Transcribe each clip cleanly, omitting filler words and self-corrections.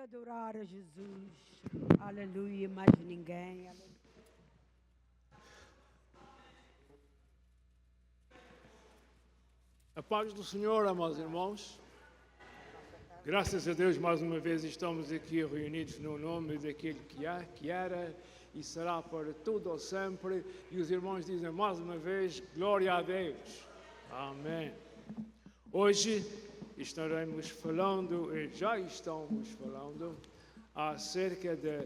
adorar a Jesus. Aleluia, mais ninguém. Aleluia. A paz do Senhor, amados irmãos. Graças a Deus, mais uma vez estamos aqui reunidos no nome daquele que era e será para todo ou sempre. E os irmãos dizem mais uma vez, glória a Deus. Amém. Hoje estaremos falando, e já estamos falando, acerca da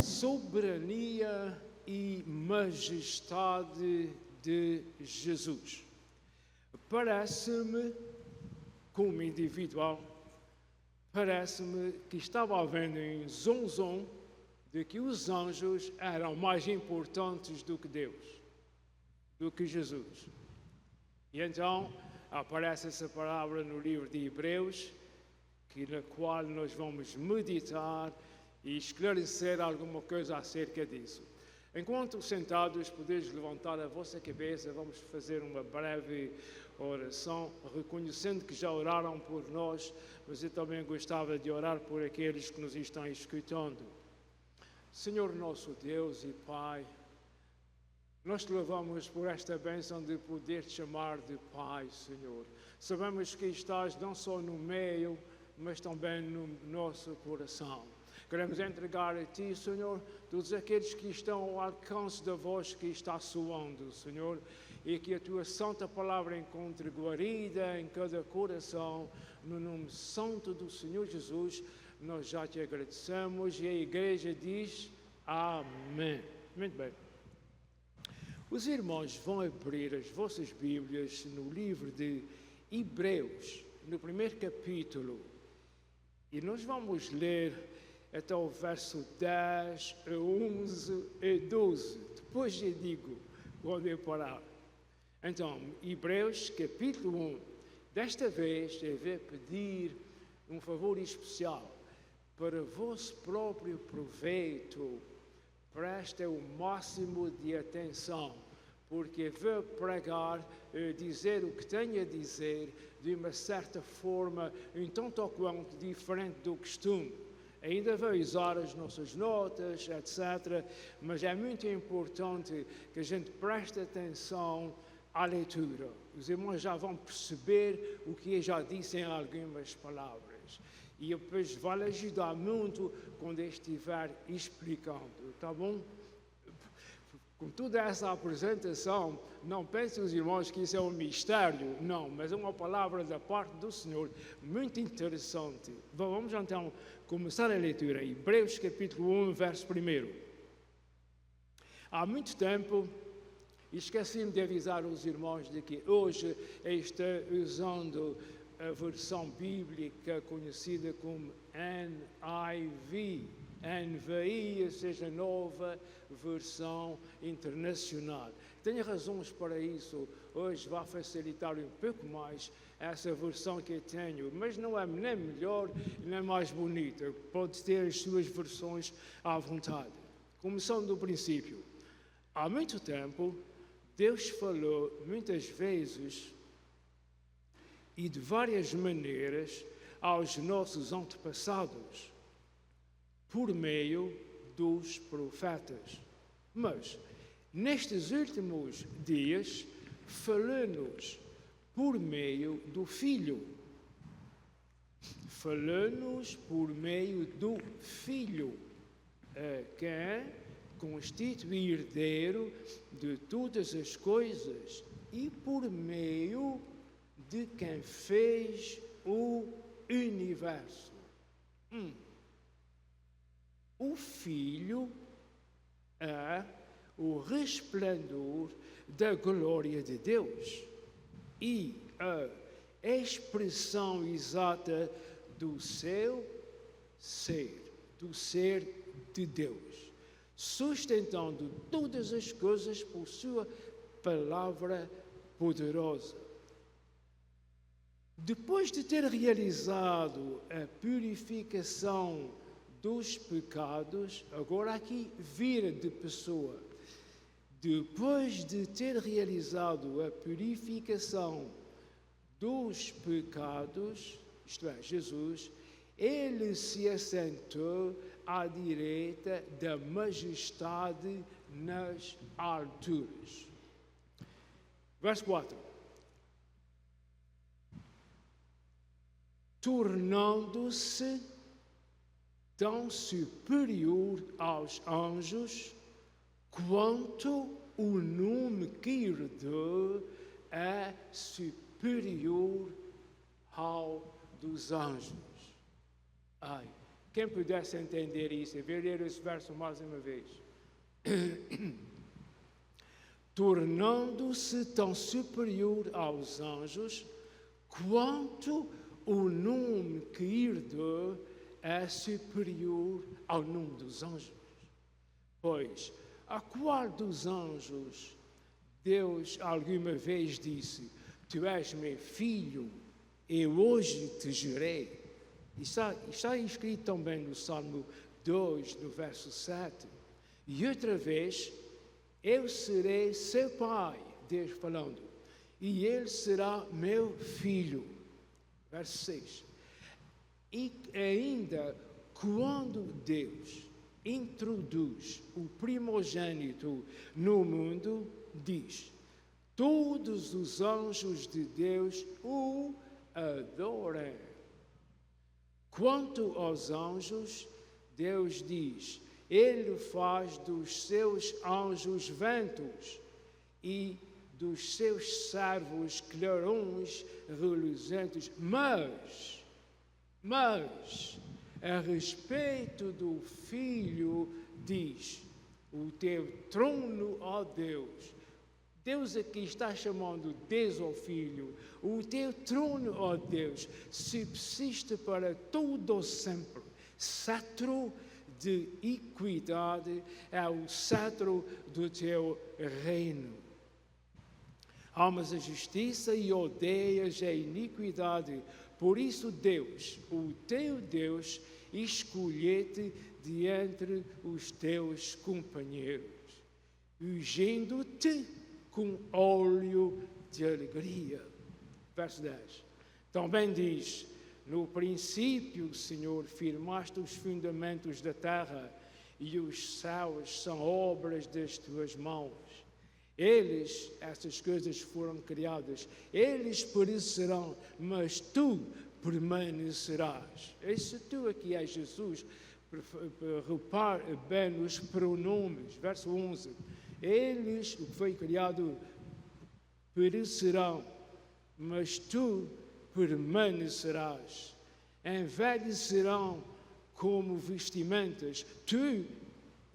soberania e majestade de Jesus. Parece-me, como individual, parece-me que estava havendo em zonzon de que os anjos eram mais importantes do que Deus, do que Jesus. E então aparece essa palavra no livro de Hebreus, na qual nós vamos meditar e esclarecer alguma coisa acerca disso. Enquanto sentados, podeis levantar a vossa cabeça, vamos fazer uma breve oração, reconhecendo que já oraram por nós, mas eu também gostava de orar por aqueles que nos estão escutando. Senhor nosso Deus e Pai, nós te louvamos por esta bênção de poder te chamar de Pai, Senhor. Sabemos que estás não só no meio, mas também no nosso coração. Queremos entregar a Ti, Senhor, todos aqueles que estão ao alcance da voz que está soando, Senhor, e que a Tua santa palavra encontre guarida em cada coração, no nome santo do Senhor Jesus, nós já Te agradecemos e a igreja diz amém. Muito bem. Os irmãos vão abrir as vossas Bíblias no livro de Hebreus, no primeiro capítulo, e nós vamos ler até o verso 10, 11 e 12. Depois eu digo onde eu parar. Então, Hebreus capítulo 1. Desta vez eu vou pedir um favor especial. Para vosso próprio proveito, prestem o máximo de atenção, porque vou pregar, dizer o que tenho a dizer, de uma certa forma, um tanto ou quanto diferente do costume. Ainda vou usar as nossas notas, etc., mas é muito importante que a gente preste atenção à leitura. Os irmãos já vão perceber o que eu já disse em algumas palavras. E depois vai ajudar muito quando eu estiver explicando, tá bom? Com toda essa apresentação, não pensem os irmãos que isso é um mistério, não, mas é uma palavra da parte do Senhor muito interessante. Vamos então começar a leitura. Hebreus capítulo 1, verso 1. Há muito tempo, esqueci-me de avisar os irmãos de que hoje eu estou usando a versão bíblica conhecida como NIV, NVI, ou seja, Nova Versão Internacional. Tenho razões para isso. Hoje vai facilitar um pouco mais essa versão que eu tenho, mas não é nem melhor nem mais bonita. Pode ter as suas versões à vontade. Começando do princípio. Há muito tempo, Deus falou muitas vezes e de várias maneiras aos nossos antepassados, por meio dos profetas. Mas, nestes últimos dias, falou-nos por meio do Filho. Falou-nos por meio do Filho, que é constituir herdeiro de todas as coisas e por meio de quem fez o universo. O Filho é o resplendor da glória de Deus e a expressão exata do seu ser, do ser de Deus, sustentando todas as coisas por sua palavra poderosa. Depois de ter realizado a purificação dos pecados, agora aqui vira de pessoa. Depois de ter realizado a purificação dos pecados, isto é, Jesus, ele se assentou à direita da majestade nas alturas. Verso 4. Tornando-se tão superior aos anjos, quanto o nome que herdou é superior ao dos anjos. Ai, quem pudesse entender isso, ver ler esse verso mais uma vez. Tornando-se tão superior aos anjos, quanto o nome que herdou é superior ao nome dos anjos. Pois, a qual dos anjos Deus alguma vez disse: tu és meu filho, eu hoje te gerei? Está escrito também no Salmo 2, no verso 7. E outra vez, eu serei seu pai, Deus falando, e ele será meu filho. Verso 6. E ainda, quando Deus introduz o primogênito no mundo, diz: todos os anjos de Deus o adoram. Quanto aos anjos, Deus diz: ele faz dos seus anjos ventos e dos seus servos clarões reluzentes. Mas, a respeito do Filho, diz: o teu trono, ó Deus. Deus aqui está chamando Deus ao Filho. O teu trono, ó Deus, subsiste para todo sempre. Cetro de equidade é o cetro do teu reino. Amas a justiça e odeias a iniquidade. Por isso, Deus, o teu Deus, escolhe-te de entre os teus companheiros, ungindo-te com óleo de alegria. Verso 10. Também diz: no princípio, Senhor, firmaste os fundamentos da terra, e os céus são obras das tuas mãos. Essas coisas foram criadas, eles perecerão, mas tu permanecerás. Esse tu aqui é Jesus. Repare bem nos pronomes. Verso 11. Eles, o que foi criado, perecerão, mas tu permanecerás. Envelhecerão como vestimentas, tu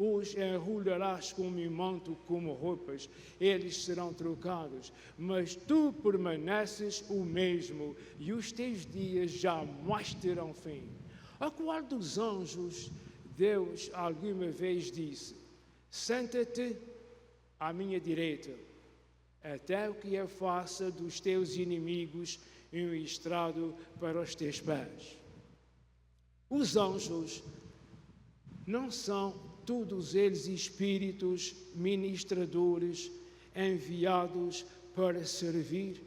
os enrolarás como um manto, como roupas, eles serão trocados, mas tu permaneces o mesmo, e os teus dias jamais terão fim. A qual dos anjos Deus alguma vez disse: senta-te à minha direita, até que eu faça dos teus inimigos um estrado para os teus pés? Os anjos não são todos eles espíritos ministradores enviados para servir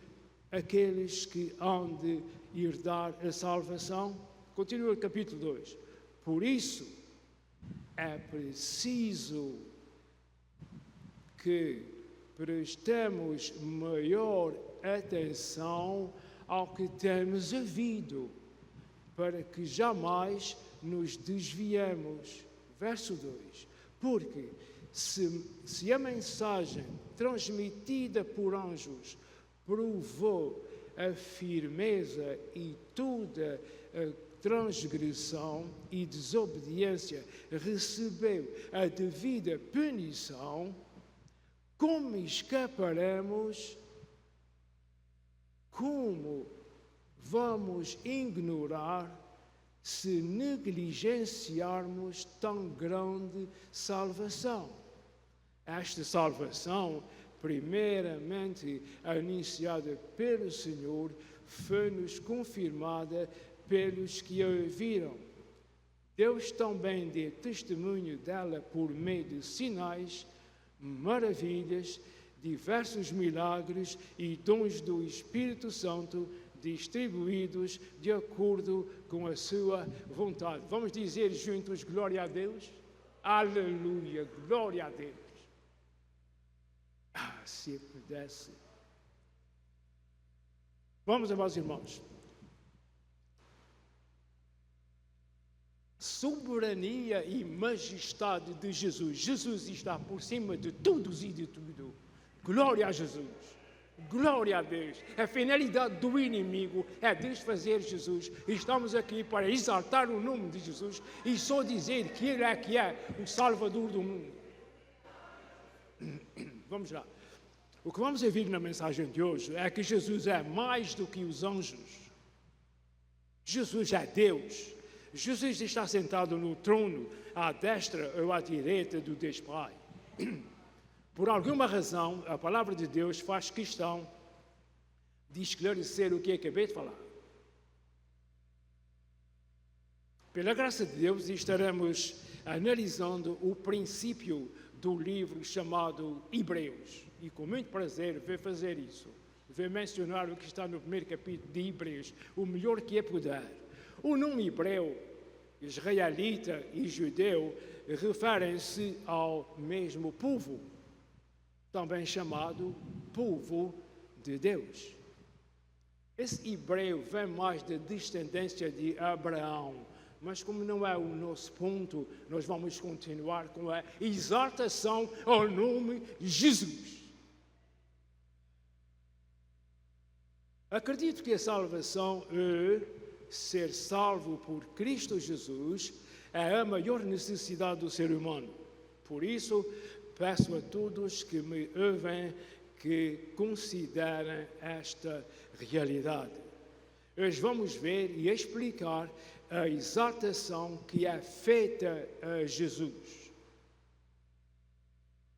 aqueles que hão de herdar a salvação? Continua o capítulo 2. Por isso, é preciso que prestemos maior atenção ao que temos ouvido, para que jamais nos desviemos. Verso 2. Porque se a mensagem transmitida por anjos provou a firmeza e toda a transgressão e desobediência recebeu a devida punição, como escaparemos? Como vamos ignorar se negligenciarmos tão grande salvação? Esta salvação, primeiramente anunciada pelo Senhor, foi-nos confirmada pelos que a ouviram. Deus também deu testemunho dela por meio de sinais, maravilhas, diversos milagres e dons do Espírito Santo, distribuídos de acordo com a sua vontade. Vamos dizer juntos, glória a Deus? Aleluia, glória a Deus. Se pudesse. Vamos, meus irmãos. Soberania e majestade de Jesus. Jesus está por cima de todos e de tudo. Glória a Jesus. Glória a Deus. A finalidade do inimigo é desfazer Jesus. Estamos aqui para exaltar o nome de Jesus e só dizer que Ele é o Salvador do mundo. Vamos lá. O que vamos ouvir na mensagem de hoje é que Jesus é mais do que os anjos. Jesus é Deus. Jesus está sentado no trono, à destra ou à direita do Deus Pai. Por alguma razão, a palavra de Deus faz questão de esclarecer o que acabei de falar. Pela graça de Deus, estaremos analisando o princípio do livro chamado Hebreus. E com muito prazer vou fazer isso. Vou mencionar o que está no primeiro capítulo de Hebreus, o melhor que é puder. O nome hebreu, israelita e judeu referem-se ao mesmo povo, também chamado povo de Deus. Esse hebreu vem mais da descendência de Abraão, mas como não é o nosso ponto, nós vamos continuar com a exaltação ao nome Jesus. Acredito que a salvação ser salvo por Cristo Jesus é a maior necessidade do ser humano. Por isso, peço a todos que me ouvem que considerem esta realidade. Hoje vamos ver e explicar a exaltação que é feita a Jesus.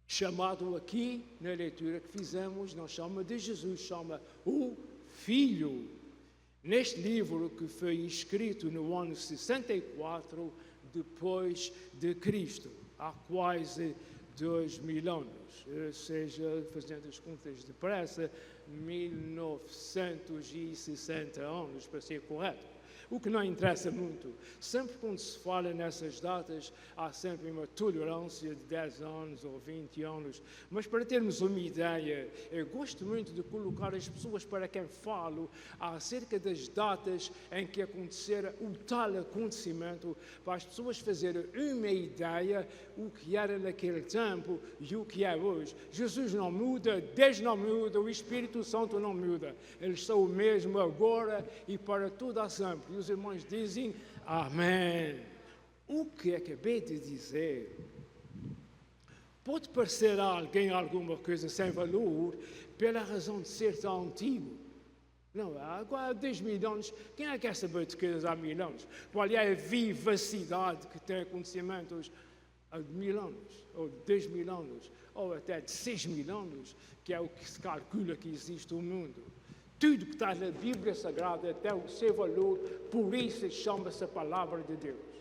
Chamado aqui, na leitura que fizemos, não chama de Jesus, chama o Filho. Neste livro que foi escrito no ano 64 depois de Cristo, há quase 2000 anos, ou seja, fazendo as contas depressa, 1960 anos, para ser correto. O que não interessa muito. Sempre quando se fala nessas datas, há sempre uma tolerância de 10 anos ou 20 anos. Mas para termos uma ideia, eu gosto muito de colocar as pessoas para quem falo acerca das datas em que acontecera o tal acontecimento, para as pessoas fazerem uma ideia o que era naquele tempo e o que é hoje. Jesus não muda, Deus não muda, o Espírito Santo não muda. Eles são o mesmo agora e para toda a sempre. E os irmãos dizem amém. O que acabei de dizer pode parecer a alguém alguma coisa sem valor pela razão de ser tão antigo. Não, agora há 10 mil anos, quem é que quer saber de coisas há 1000 anos? Qual é a vivacidade que tem acontecimentos há 1000 anos, ou 10 mil anos, ou até de 6 mil anos, que é o que se calcula que existe o mundo. Tudo que está na Bíblia Sagrada tem o seu valor, por isso chama-se a Palavra de Deus.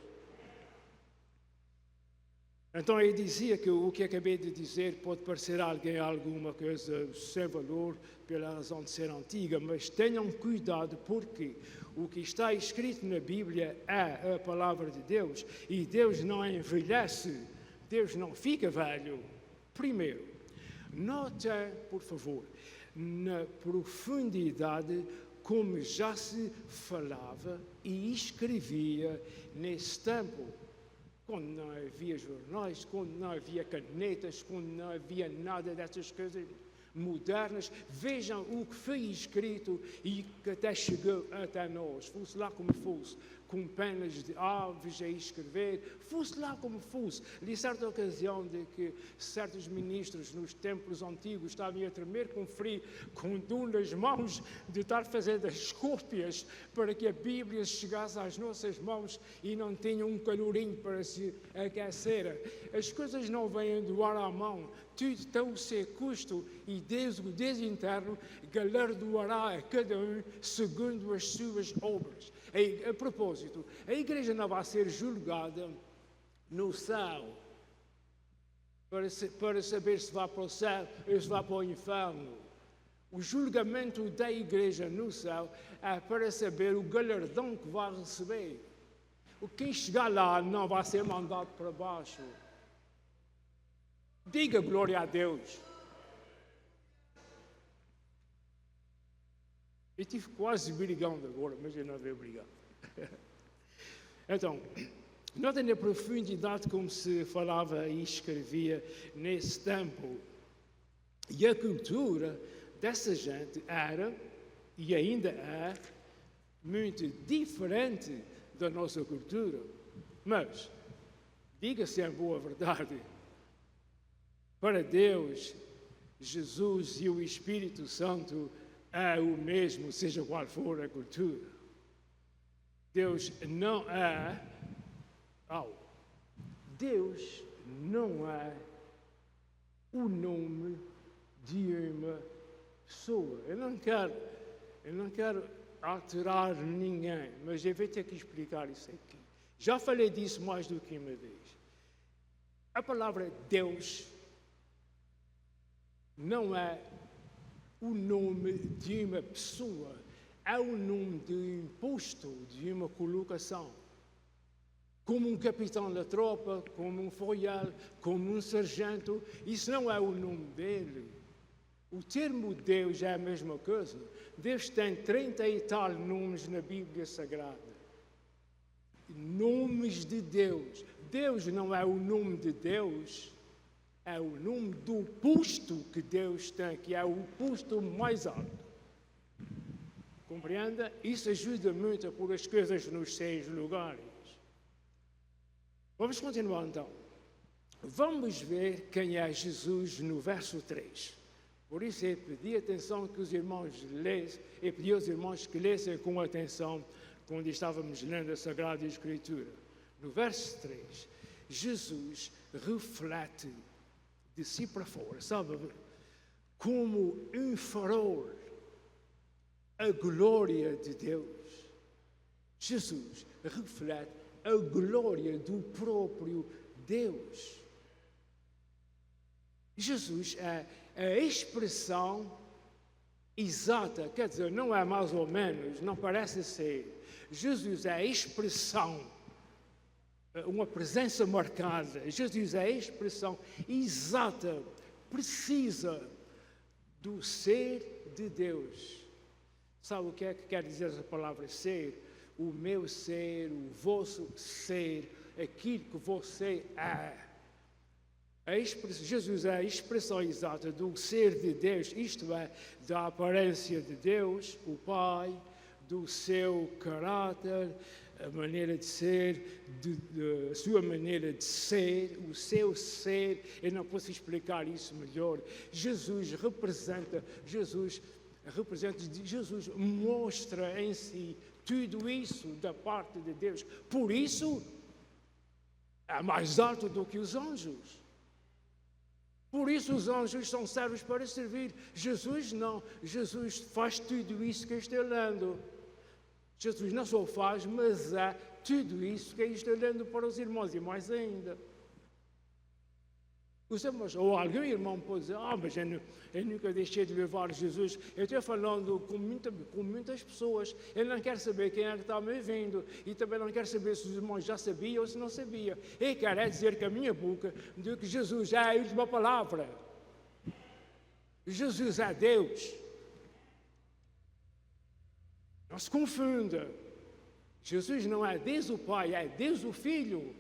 Então eu dizia que o que acabei de dizer pode parecer a alguém alguma coisa sem valor pela razão de ser antiga, mas tenham cuidado porque o que está escrito na Bíblia é a Palavra de Deus e Deus não envelhece, Deus não fica velho. Primeiro, notem, por favor, na profundidade como já se falava e escrevia nesse tempo, quando não havia jornais, quando não havia canetas, quando não havia nada dessas coisas modernas. Vejam o que foi escrito e que até chegou até nós, fosse lá como fosse, com penas de aves a escrever, fosse lá como fosse. Li certa ocasião de que certos ministros nos templos antigos estavam a tremer com frio, com dor nas mãos, de estar fazendo as cópias para que a Bíblia chegasse às nossas mãos e não tinham um calorinho para se aquecer. As coisas não vêm do ar à mão, tudo tem o seu custo e Deus, o Deus interno, galardoará a cada um segundo as suas obras. A propósito, a igreja não vai ser julgada no céu para saber se vai para o céu ou se vai para o inferno. o julgamento da igreja no céu é para saber o galardão que vai receber. Quem chegar lá não vai ser mandado para baixo. Diga glória a Deus. Eu tive quase brigando agora, mas eu não veio brigar. Então, notem a profundidade como se falava e escrevia nesse tempo. E a cultura dessa gente era, e ainda é, muito diferente da nossa cultura. Mas, diga-se a boa verdade, para Deus, Jesus e o Espírito Santo é o mesmo, seja qual for a cultura. Deus não é... Deus não é o nome de uma pessoa. Eu não quero alterar ninguém, mas eu vou ter que explicar isso aqui. Já falei disso mais do que uma vez. A palavra Deus não é o nome de uma pessoa, é o nome de um posto, de uma colocação. Como um capitão da tropa, como um foial, como um sargento, isso não é o nome dele. O termo Deus é a mesma coisa. Deus tem 30 e tal nomes na Bíblia Sagrada. Nomes de Deus. Deus não é o nome de Deus, é o nome do posto que Deus tem, que é o posto mais alto. Compreenda? Isso ajuda muito a pôr as coisas nos seus lugares. Vamos continuar então. Vamos ver quem é Jesus no verso 3. Por isso eu pedi atenção que os irmãos lessem, eu pedi aos irmãos que lessem com atenção quando estávamos lendo a Sagrada Escritura. No verso 3, Jesus reflete de si para fora, sabe, como um farol, a glória de Deus. Jesus reflete a glória do próprio Deus. Jesus é a expressão exata, quer dizer, não é mais ou menos, não parece ser. Jesus é a expressão, uma presença marcada. Jesus é a expressão exata, precisa do ser de Deus. Sabe o que é que quer dizer essa palavra ser? O meu ser, o vosso ser, aquilo que você é. Jesus é a expressão exata do ser de Deus, isto é, da aparência de Deus, o Pai, do seu caráter, a maneira de ser, a sua maneira de ser, o seu ser. Eu não posso explicar isso melhor. Jesus mostra em si tudo isso da parte de Deus. Por isso, é mais alto do que os anjos. Por isso os anjos são servos para servir. Jesus não. Jesus faz tudo isso que eu estou lendo. Jesus não só faz, mas é tudo isso que eu estou lendo para os irmãos. E mais ainda. Ou algum irmão pode dizer, mas eu nunca deixei de levar Jesus. Eu estou falando com muitas pessoas. Eu não quero saber quem é que está me ouvindo. E também não quero saber se os irmãos já sabiam ou se não sabiam. Eu quero dizer que a minha boca diz que Jesus é a última palavra. Jesus é Deus. Não se confunda. Jesus não é Deus o Pai, é Deus o Filho.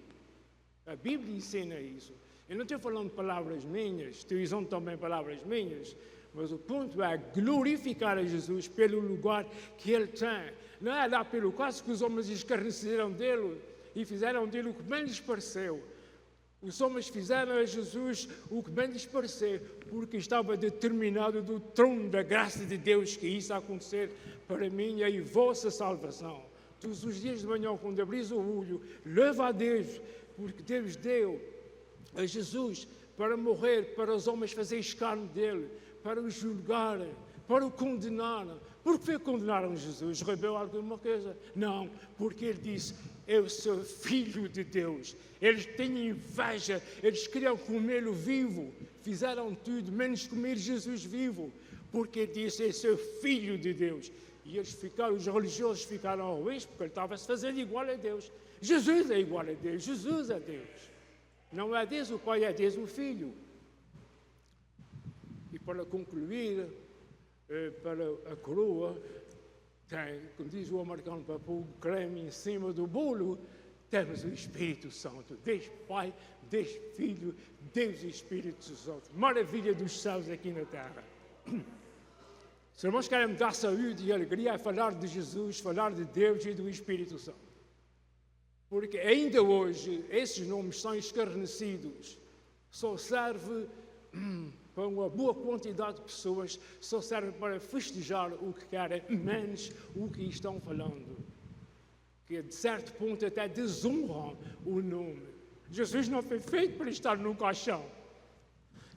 A Bíblia ensina isso. Eu não estou falando de palavras minhas, estou usando também palavras minhas, mas o ponto é glorificar a Jesus pelo lugar que Ele tem. Não é lá pelo caso que os homens escarneceram dele e fizeram dele o que bem lhes pareceu. Os homens fizeram a Jesus o que bem lhes pareceu, porque estava determinado do trono da graça de Deus que isso ia acontecer para mim e vossa salvação. Todos os dias de manhã, quando abris o olho, louva a Deus, porque Deus deu a Jesus para morrer, para os homens fazerem escárnio dele, para o julgarem, para o condenarem. Por que condenaram Jesus? Rebelou alguma coisa? Não, porque ele disse, eu sou filho de Deus. Eles tinham inveja, eles queriam comê-lo vivo. Fizeram tudo, menos comer Jesus vivo. porque disse: esse é o Filho de Deus. E os religiosos ficaram ruins, porque ele estava a se fazer igual a Deus. Jesus é igual a Deus, Jesus é Deus. Não é Deus o Pai, é Deus o Filho. E para concluir, para a coroa, tem, como diz o americano, para pôr o creme em cima do bolo, temos o Espírito Santo. Deus Pai, Deus Filho, Deus e Espírito Santo. Maravilha dos céus aqui na terra. Se irmãos querem me dar saúde e alegria, é falar de Jesus, falar de Deus e do Espírito Santo. Porque ainda hoje, esses nomes são escarnecidos. Só serve para uma boa quantidade de pessoas, só serve para festejar o que querem, menos o que estão falando. Que de certo ponto até desonram o nome. Jesus não foi feito para estar num caixão.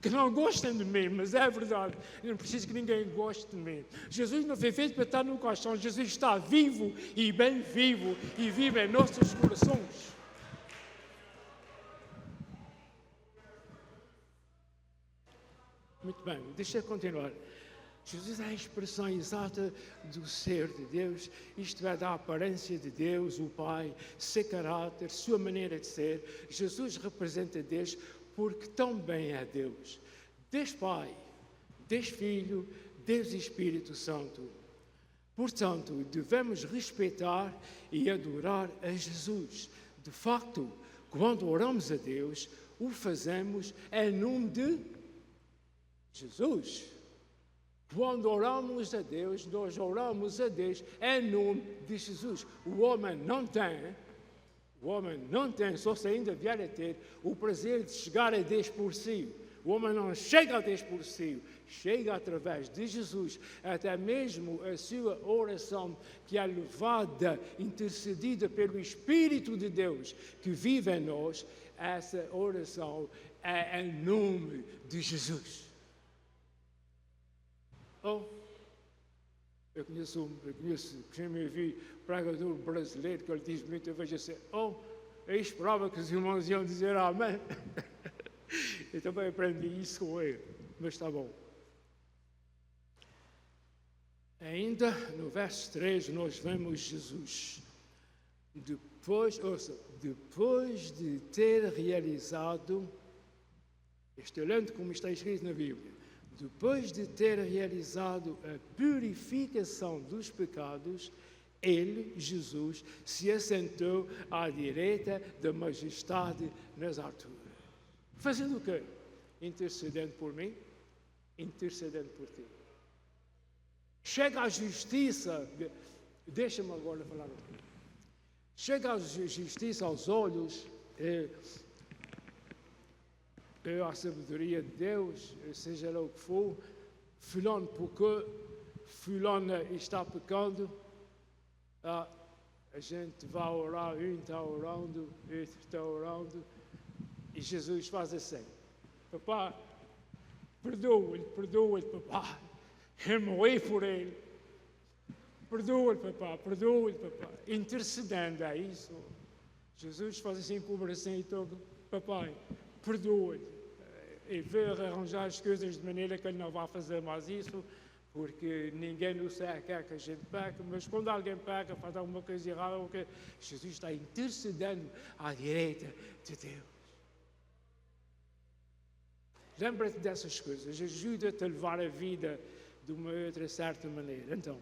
Que não gostem de mim, mas é verdade. Eu não preciso que ninguém goste de mim. Jesus não foi feito para estar num caixão. Jesus está vivo e bem vivo e vive em nossos corações. Muito bem, deixa eu continuar. Jesus é a expressão exata do ser de Deus, isto é, da aparência de Deus, o Pai, seu caráter, sua maneira de ser. Jesus representa Deus porque também é Deus. Deus Pai, Deus Filho, Deus Espírito Santo. Portanto, devemos respeitar e adorar a Jesus. De facto, quando oramos a Deus, o fazemos em nome de Jesus. Quando oramos a Deus, nós oramos a Deus em nome de Jesus. O homem não tem, só se ainda vier a ter, o prazer de chegar a Deus por si. O homem não chega a Deus por si, chega através de Jesus. Até mesmo a sua oração, que é levada, intercedida pelo Espírito de Deus, que vive em nós, essa oração é em nome de Jesus. Eu conheço, já me vi pregador brasileiro que ele diz muitas vezes assim: eu esperava que os irmãos iam dizer amém. Eu também aprendi isso com ele, mas está bom. Ainda no verso 3 nós vemos Jesus. Depois de ter realizado, estou lendo como está escrito na Bíblia, depois de ter realizado a purificação dos pecados, ele, Jesus, se assentou à direita da majestade nas alturas. Fazendo o quê? Intercedendo por mim, intercedendo por ti. Chega à justiça, deixa-me agora falar um pouquinho. Chega à justiça aos olhos, a sabedoria de Deus, seja lá o que for, fulano porque fulano está pecando, a gente vai orar, um está orando, outro está orando, e Jesus faz assim: papá, perdoa-lhe, papá, eu morri por ele, perdoa-lhe, papá, intercedendo, é isso. Jesus faz assim com o bracinho todo: papai, perdoa-lhe. E veio arranjar as coisas de maneira que ele não vai fazer mais isso, porque ninguém no céu quer que a gente peque, mas quando alguém peca, faz alguma coisa errada, porque Jesus está intercedendo à direita de Deus. Lembra-te dessas coisas, ajuda-te a levar a vida de uma outra certa maneira. Então,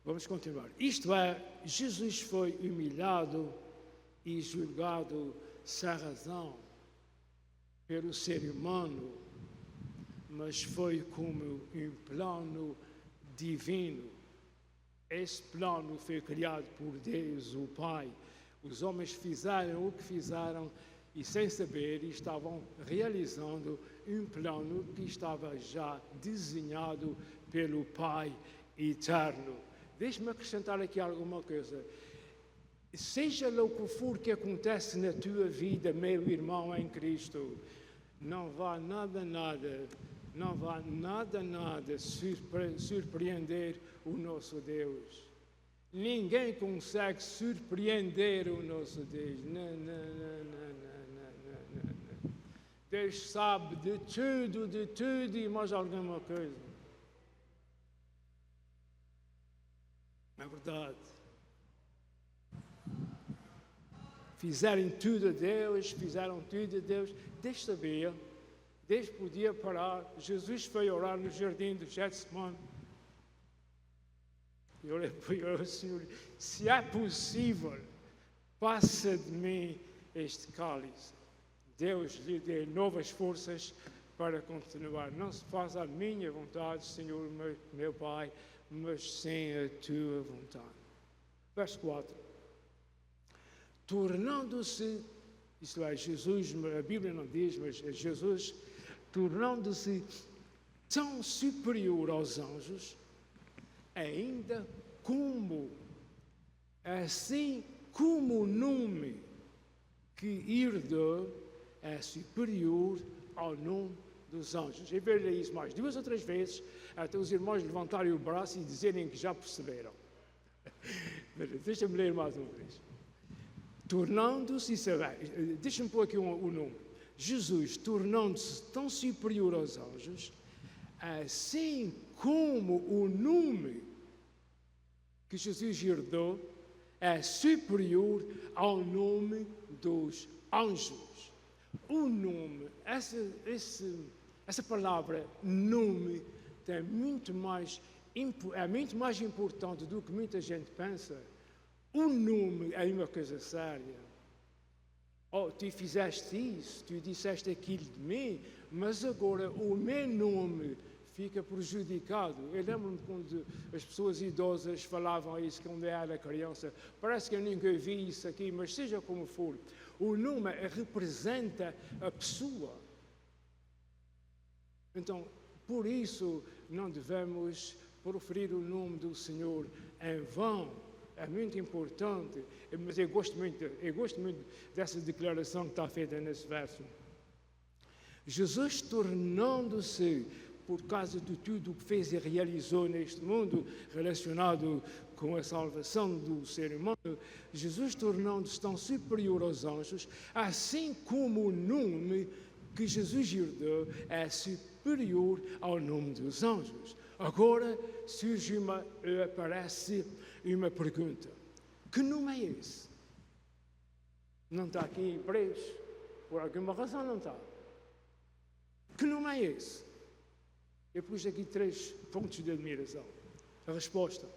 vamos continuar. Isto é, Jesus foi humilhado e julgado sem razão pelo ser humano, mas foi como um plano divino. Esse plano foi criado por Deus, o Pai. Os homens fizeram o que fizeram e, sem saber, estavam realizando um plano que estava já desenhado pelo Pai eterno. Deixe-me acrescentar aqui alguma coisa. Seja lá o que for que acontece na tua vida, meu irmão em Cristo, não vai nada surpreender o nosso Deus. Ninguém consegue surpreender o nosso Deus. Não. Deus sabe de tudo e mais alguma coisa. É verdade. Fizeram tudo a Deus, fizeram tudo a Deus. Deus sabia, Deus podia parar. Jesus foi orar no jardim do Getsemane. E olhei para ele, Senhor, se é possível, passa de mim este cálice. Deus lhe dê novas forças para continuar. Não se faça a minha vontade, Senhor, meu Pai, mas sim a tua vontade. Verso 4. Tornando-se, isto é, Jesus, a Bíblia não diz, mas Jesus, tornando-se tão superior aos anjos, ainda assim como o nome que herdou é superior ao nome dos anjos. Eu vejo isso mais 2 ou 3 vezes, até os irmãos levantarem o braço e dizerem que já perceberam. Deixa-me ler mais uma vez. Tornando-se, deixa-me pôr aqui o nome. Jesus, tornando-se tão superior aos anjos, assim como o nome que Jesus herdou é superior ao nome dos anjos. O nome, essa palavra nome é muito mais importante do que muita gente pensa. O nome é uma coisa séria. Oh, tu fizeste isso, tu disseste aquilo de mim, mas agora o meu nome fica prejudicado. Eu lembro-me quando as pessoas idosas falavam isso quando eu era criança. Parece que eu nunca vi isso aqui, mas seja como for, o nome representa a pessoa. Então, por isso, não devemos proferir o nome do Senhor em vão. É muito importante, mas eu gosto muito dessa declaração que está feita nesse verso. Jesus tornando-se, por causa de tudo o que fez e realizou neste mundo, relacionado com a salvação do ser humano, Jesus tornando-se tão superior aos anjos, assim como o nome que Jesus herdou é superior ao nome dos anjos. Agora aparece uma pergunta. Que nome é esse? Não está aqui impresso? Por alguma razão não está. Que nome é esse? Eu pus aqui 3 pontos de admiração. A resposta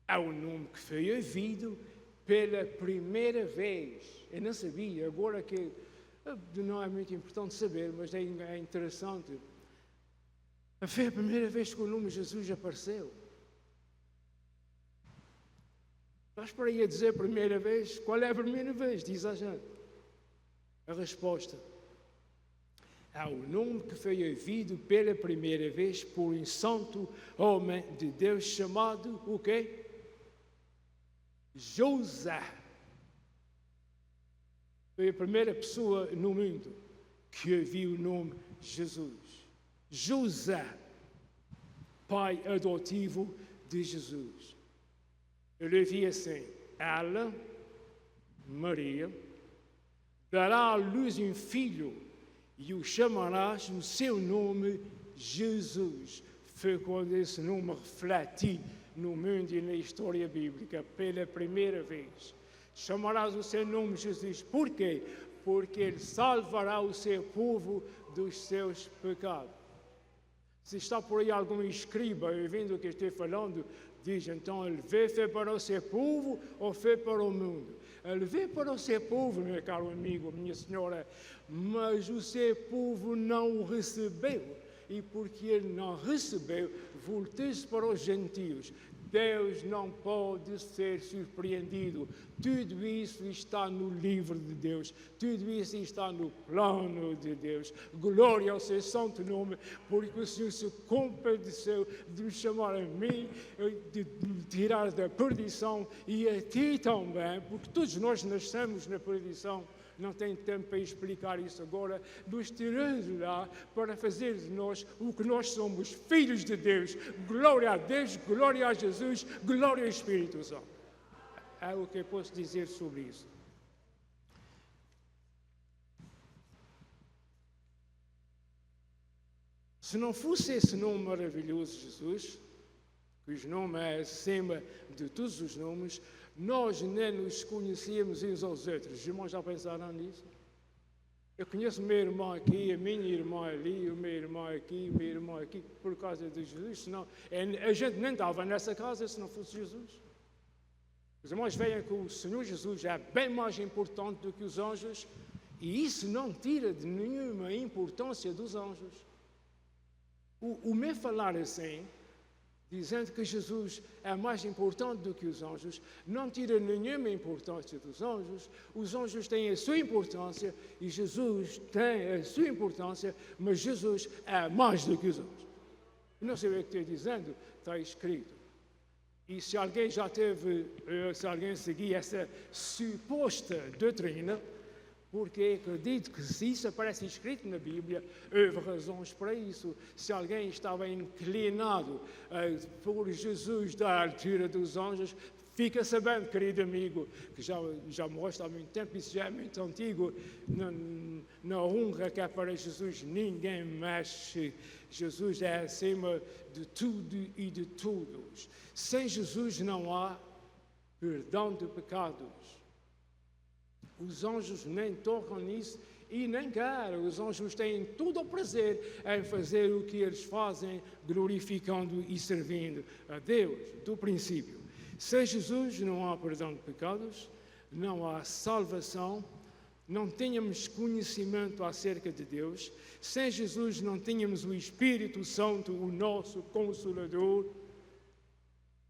é o nome que foi ouvido pela primeira vez. Eu não sabia, agora que não é muito importante saber, mas é interessante. Foi a primeira vez que o nome de Jesus apareceu. Mas para aí a dizer a primeira vez, qual é a primeira vez? Diz a gente. A resposta é o nome que foi ouvido pela primeira vez por um santo homem de Deus chamado o quê? José. Foi a primeira pessoa no mundo que ouviu o nome Jesus. José, pai adotivo de Jesus. Ele ouviu assim: ela, Maria, dará à luz um filho e o chamarás o seu nome Jesus. Foi quando esse nome refletiu no mundo e na história bíblica pela primeira vez. Chamarás o seu nome Jesus. Por quê? Porque ele salvará o seu povo dos seus pecados. Se está por aí algum escriba ouvindo o que estou falando, diz então, ele veio para o seu povo ou foi para o mundo? Ele veio para o seu povo, meu caro amigo, minha senhora, mas o seu povo não o recebeu. E porque ele não recebeu, voltou-se para os gentios. Deus não pode ser surpreendido. Tudo isso está no livro de Deus. Tudo isso está no plano de Deus. Glória ao seu santo nome, porque o Senhor se compadeceu de me chamar a mim, de me tirar da perdição e a ti também, porque todos nós nascemos na perdição. Não tenho tempo para explicar isso agora, nos tirando de lá para fazer de nós o que nós somos, filhos de Deus. Glória a Deus, glória a Jesus, glória ao Espírito Santo. É o que eu posso dizer sobre isso. Se não fosse esse nome maravilhoso, Jesus, cujo nome é acima de todos os nomes, nós nem nos conhecíamos uns aos outros. Os irmãos já pensaram nisso? Eu conheço o meu irmão aqui, a minha irmã ali, o meu irmão aqui, o meu irmão aqui, por causa de Jesus. Senão, a gente nem estava nessa casa se não fosse Jesus. Os irmãos veem que o Senhor Jesus é bem mais importante do que os anjos, e isso não tira de nenhuma importância dos anjos. O meu falar assim, dizendo que Jesus é mais importante do que os anjos, não tira nenhuma importância dos anjos. Os anjos têm a sua importância e Jesus tem a sua importância, mas Jesus é mais do que os anjos. Não sei o que estou dizendo, está escrito. E se alguém já teve, se alguém seguir essa suposta doutrina, porque acredito que se isso aparece escrito na Bíblia, houve razões para isso. Se alguém estava inclinado por Jesus da altura dos anjos, fica sabendo, querido amigo, que já mostra há muito tempo, isso já é muito antigo, na honra que é para Jesus, ninguém mexe. Jesus é acima de tudo e de todos. Sem Jesus não há perdão de pecados. Os anjos nem tocam nisso e nem querem. Os anjos têm todo o prazer em fazer o que eles fazem, glorificando e servindo a Deus, do princípio. Sem Jesus não há perdão de pecados, não há salvação, não tínhamos conhecimento acerca de Deus. Sem Jesus não tínhamos o Espírito Santo, o nosso Consolador.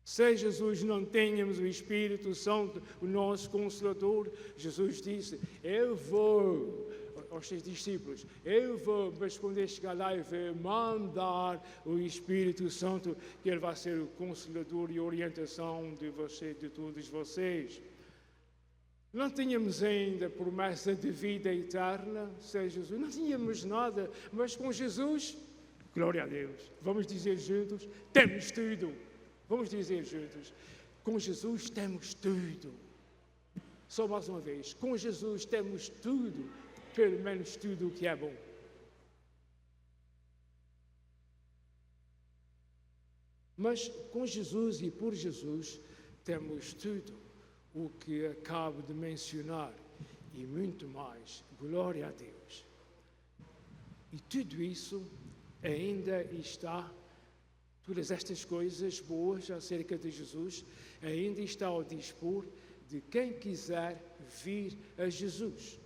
Sem Jesus não tínhamos o Espírito Santo, o nosso Consolador. Jesus disse, eu vou aos seus discípulos, eu vou, mas quando eu chegar lá eu vou mandar o Espírito Santo, que ele vai ser o Consolador e orientação de você, de todos vocês. Não tínhamos ainda promessa de vida eterna sem Jesus, não tínhamos nada, mas com Jesus, glória a Deus, vamos dizer juntos, temos tudo. Vamos dizer juntos, com Jesus temos tudo. Só mais uma vez, com Jesus temos tudo, pelo menos tudo o que é bom. Mas com Jesus e por Jesus temos tudo o que acabo de mencionar e muito mais. Glória a Deus. E tudo isso ainda está. Todas estas coisas boas acerca de Jesus ainda está ao dispor de quem quiser vir a Jesus.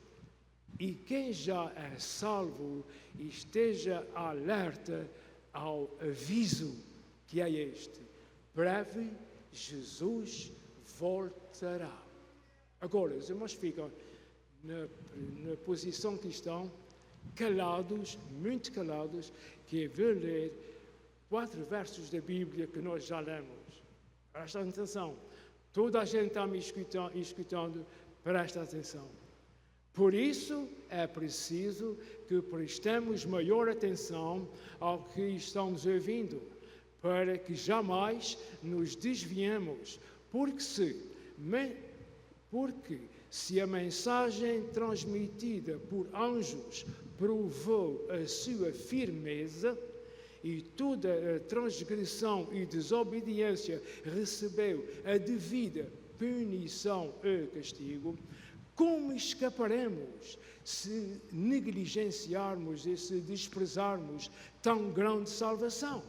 E quem já é salvo esteja alerta ao aviso que é este: breve Jesus voltará. Agora, os irmãos ficam na posição que estão, calados, muito calados, que é ver ler 4 versos da Bíblia que nós já lemos. Presta atenção. Toda a gente está me escutando, presta atenção. Por isso é preciso que prestemos maior atenção ao que estamos ouvindo, para que jamais nos desviemos, porque se a mensagem transmitida por anjos provou a sua firmeza, e toda a transgressão e desobediência recebeu a devida punição ou castigo, como escaparemos se negligenciarmos e se desprezarmos tão grande salvação?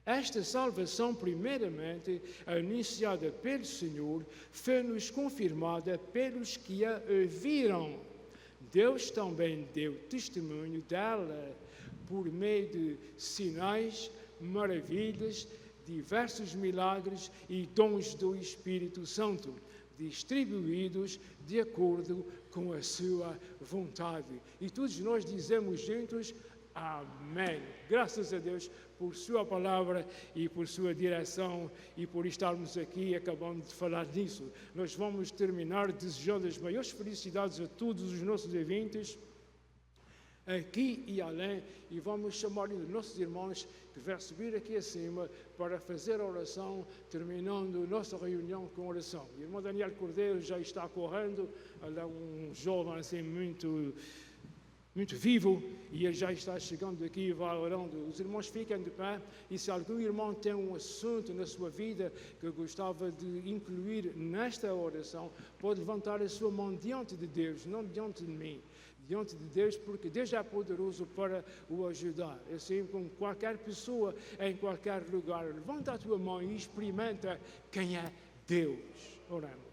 Esta salvação, primeiramente, anunciada pelo Senhor, foi-nos confirmada pelos que a ouviram. Deus também deu testemunho dela por meio de sinais, maravilhas, diversos milagres e dons do Espírito Santo, distribuídos de acordo com a sua vontade. E todos nós dizemos juntos, amém. Graças a Deus por sua palavra e por sua direção e por estarmos aqui acabando de falar disso. Nós vamos terminar desejando as maiores felicidades a todos os nossos ouvintes, aqui e além, e vamos chamar os nossos irmãos que vão subir aqui acima para fazer a oração, terminando nossa reunião com oração. O irmão Daniel Cordeiro já está correndo, ele é um jovem assim muito muito vivo, e ele já está chegando aqui e vai orando. Os irmãos ficam de pé, e se algum irmão tem um assunto na sua vida que gostava de incluir nesta oração, pode levantar a sua mão diante de Deus, não diante de mim, diante de Deus, porque Deus é poderoso para o ajudar. Assim como qualquer pessoa, em qualquer lugar, levanta a tua mão e experimenta quem é Deus. Oramos.